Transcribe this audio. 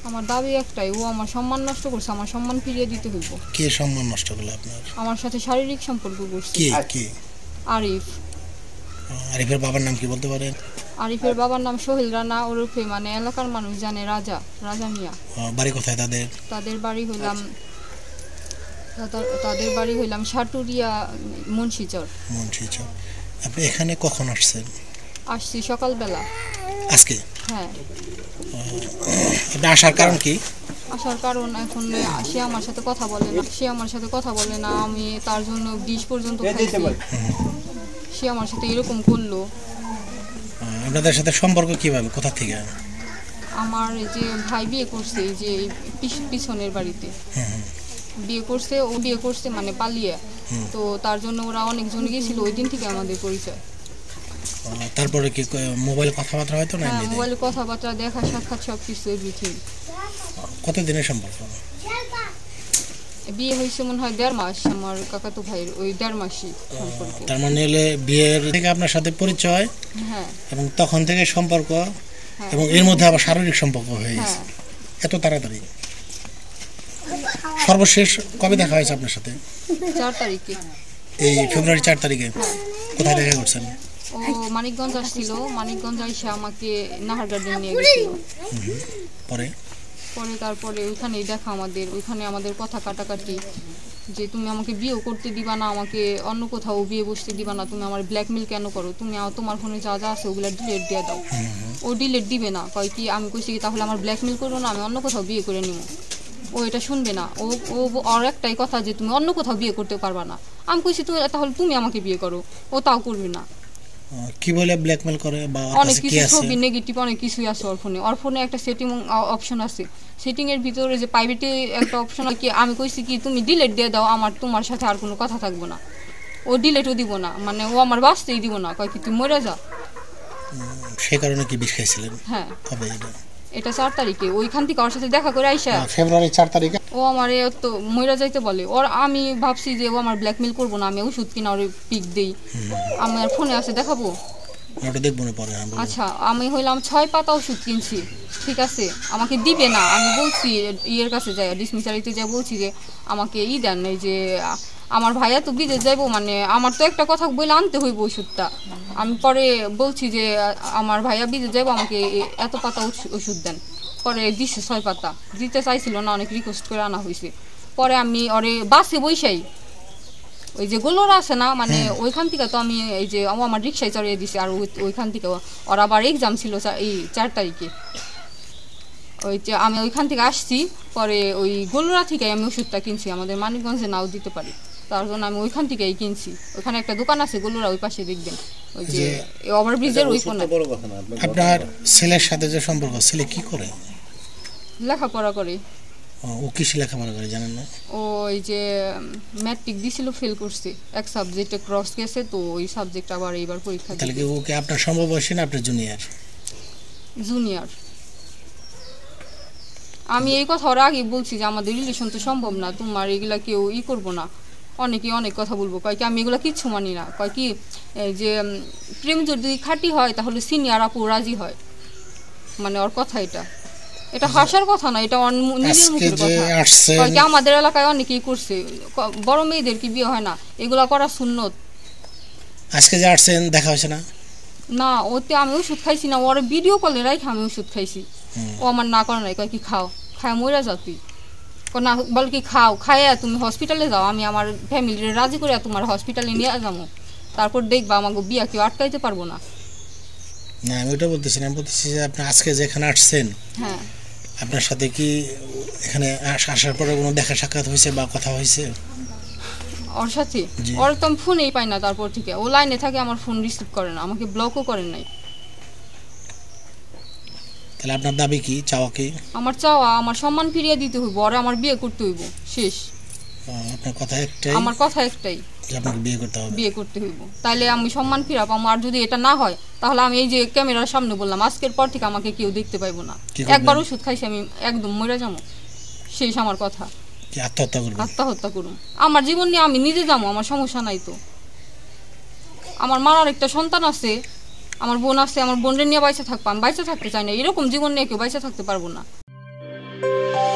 আমার দাবি একটাই, ও আমার সম্মান নষ্ট করছে, আমার সম্মান ফিরিয়ে দিতে হইব। কে সম্মান নষ্ট করলো আপনার? আমার সাথে শারীরিক সম্পর্ক করছে। কে কে? আরিফ। আরিফের বাবার নাম কি বলতে পারেন? আরিফের বাবার নাম সোহেল রানা, ওরফে মানে এলাকার মানুষ জানে রাজা, রাজা মিয়া। বাড়ি কোথায় তাদের? তাদের বাড়ি হইলাম সাটুরিয়া মুন্সিচর। মুন্সিচর। আপনি এখানে কখন আসছেন? আসছি সকালবেলা। আজকে? হ্যাঁ। আপনি আসার কারণ কি? আসার কারণ এখন সে আমার সাথে কথা বলে না, আমি তার জন্য বিষ পর্যন্ত খাইছি। সে আমার সাথে এরকম করলো। আপনাদের সাথে সম্পর্ক কিভাবে, কোথা থেকে? আমার যে ভাই বিয়ে করছে, এই যে পিছনের বাড়িতে বিয়ে করছে মানে পালিয়ে। তো তার জন্য ওরা অনেকজন গিয়েছিল, ওই দিন থেকে আমাদের পরিচয়। তারপরে কি মোবাইল কথাবার্তা হয়তো না? হ্যাঁ, মোবাইলে কথাবার্তা, দেখা সাক্ষাৎ সবকিছু এভরিথিং। কতদিনের সম্পর্ক? বিয়ে হয়েছে মনে হয় 1.5 মাস, আমার কাকাতো ভাইয়ের ওই 1.5 মাসই সম্পর্ক। তার মানে হলে বিয়ের থেকে আপনার সাথে পরিচয়, হ্যাঁ, এবং তখন থেকে সম্পর্ক, এবং এর মধ্যে আবার শারীরিক সম্পর্ক হয়ে গেছে এত তাড়াতাড়ি। সর্বশেষ কবে দেখা হয়েছে আপনার সাথে? 4 তারিখে। এই ফেব্রুয়ারি 4 তারিখে? কোথায় দেখা করছেন? ও মানিকগঞ্জ আসছিল, মানিকগঞ্জ এসে আমাকে নাহার গার্ডেন নিয়ে গেছিল। তারপরে ওইখানেই দেখা আমাদের, ওইখানে আমাদের কথা কাটাকাটি, যে তুমি আমাকে বিয়ে করতে দিবা না, আমাকে অন্য কোথাও বিয়ে বসতে দিবা না, তুমি আমার ব্ল্যাকমেল কেন করো, তুমি তোমার ফোনে যা যা আছে ওগুলো ডিলিট দিয়ে দাও। ও ডিলিট দিবে না, কয় কি আমি কইছি তাহলে আমার ব্ল্যাকমেল করো না, আমি অন্য কোথাও বিয়ে করে নিব। ও এটা শুনবে না, ওর একটাই কথা যে তুমি অন্য কোথাও বিয়ে করতে পারবা না। আমি কইছি তাহলে তুমি আমাকে বিয়ে করো, ও তাও করবে না। কি বলে ব্ল্যাকমেল করে? বা অনেক কিছু ছবি নেগেটিভ অনেক কিছুই আছে ওর ফোনে একটা সেটিং অপশন আছে, সেটিং এর ভিতরে যে প্রাইভেটে একটা অপশন আছে, আমি কইছি কি তুমি ডিলিট দিয়ে দাও, আমার তোমার সাথে আর কোনো কথা থাকবে না। ও ডিলিটও দিব না, মানে ও আমার বাঁচতেই দিব না, কয় কি তুমি মরে যা। সেই কারণে কি বিষ খাইছিলেন? হ্যাঁ, কবে এটা 4 তারিখে ওইখান থেকে ওর সাথে দেখা করে আইসা। ফেব্রুয়ারি 4 তারিখে ও আমার তো মরে যাইতে বলে। আমি ভাবছি যে ও আমার ব্ল্যাকমেল করবো না, আমি ওষুধ কিনা ওর পিক দেই, আমার ফোনে আছে দেখাবো। আচ্ছা, আমি হইলাম 6 পাতা ওষুধ কিনছি, ঠিক আছে, আমাকে দিবে না। আমি বলছি ইয়ের কাছে যাই, ডিসমিসারিতে যাই, বলছি যে আমাকে দেন, এই যে আমার ভাইয়া তো বিদেশ যাইবো, মানে আমার তো একটা কথা বলে আনতে হইব ওষুধটা। আমি পরে বলছি যে আমার ভাইয়া বিদেশ যাইবো, আমাকে এত পাতা ওষুধ দেন। পরে দিছে 6 পাতা, দিতে চাইছিল না, অনেক রিকোয়েস্ট করে আনা হয়েছে। পরে আমি ওরে বাসে বইসাই, ওই যে গোলোরা আছে না, মানে ওইখান থেকে তো আমি এই যে আমার রিক্সায় চড়িয়ে দিছি। আর ওইখান থেকে ওর আবার এক্সাম ছিল এই 4 তারিখে, ওই যে আমি ওইখান থেকে আসছি। পরে ওই গোলোরা থেকে আমি ওষুধটা কিনছি, আমাদের মানিকগঞ্জে নাও দিতে পারি, তার জন্য আমি ওইখান থেকেই কিনছি। ওইখানে একটা দোকান আছে গোলোরা, ওই পাশে দেখবেন, ওই যে ওভারব্রিজের ওই কোণায়। আপনার ছেলের সাথে যে সম্পর্ক, ছেলে কি করে? লেখাপড়া করে। ও কিসে লেখাপড়া করে জানেন না? ওই যে ম্যাট্রিক দিছিল, ফেল করছে, এক সাবজেক্টে ক্রস গেছে, তো ওই সাবজেক্ট আবার এইবার পরীক্ষা দিবে। তাহলে কি ওকে আপনার সমবয়সী না আপনার জুনিয়র? জুনিয়র। আমি এই কথা ওর আগে বলছি যে আমাদের রিলেশন তো সম্ভব না, তোমার এগুলা কেউ করবো না। অনেকে অনেক কথা বলবো, কয় কি আমি এগুলা কিচ্ছু মানি না, কয় কি যে প্রেম যদি খাঁটি হয় তাহলে সিনিয়র আপু রাজি হয়, মানে ওর কথা এটা হাসার কথা না, এটা নিজের মুখের কথা। কয় কি আমাদের এলাকায় অনেকেই করছে, বড় মেয়েদের কি বিয়ে হয় না, এগুলা করা সুন্নত। আজকে যে আসছেন দেখা হয়েছে না? না, ওতে আমি ওষুধ খাইছি না, ওর ভিডিও কলে রাখি আমি ওষুধ খাইছি। ও আমার না করে নাই, কয় কি খাও, খায় মরে যাও তুই, না বল কি খাও, খাইয়া তুমি হসপিটালে যাও, আমি আমার ফ্যামিলির রাজি করে তোমার হসপিটালে নিয়ে যাবো, তারপর দেখবা আমাকে বিয়া কেউ আটকাইতে পারবো না। না, আমি ওটা বলতেছি না, আমি বলতেছি যে আপনি আজকে যেখানে আসছেন, হ্যাঁ, আপনার সাথে কি এখানে আসার পরে কোনো দেখা সাক্ষাৎ হয়েছে বা কথা হয়েছে ওর সাথে? ওর তো আমি ফোনেই পাই না, তারপর থেকে ও লাইনে থাকে, আমার ফোন রিসিভ করে না, আমাকে ব্লকও করেন নাই। তাহলে আপনার দাবি কি, চাওয়া কি? আমার চাওয়া আমার সম্মান ফিরিয়ে দিতে হইব, আর আমার বিয়ে করতে হইব, শেষ। আপনার কথা একটাই? আমার কথা একটাই, আপনাকে বিয়ে করতে হবে। বিয়ে করতে হইব, তাইলে আমি সম্মান ফিরা পাবো। আর যদি এটা না হয় তাহলে আমি এই যে ক্যামেরার সামনে বললাম, আজকের পর থেকে আমাকে কেউ দেখতে পাইবো না। একবার ওষুধ খাইছি আমি, একদম মরে যাবো, শেষ আমার কথা। আত্মহত্যা করব? আত্মহত্যা করুন, আমার জীবন নিয়ে আমি নিজে যাবো, আমার সমস্যা নাই তো। আমার মার একটা সন্তান আছে, আমার বোন আছে, আমার বোনের নিয়ে বাইচে থাকবো, আমি বাইচে থাকতে চাই না, এরকম জীবন নিয়ে কেউ বাইচে থাকতে পারবো না। না।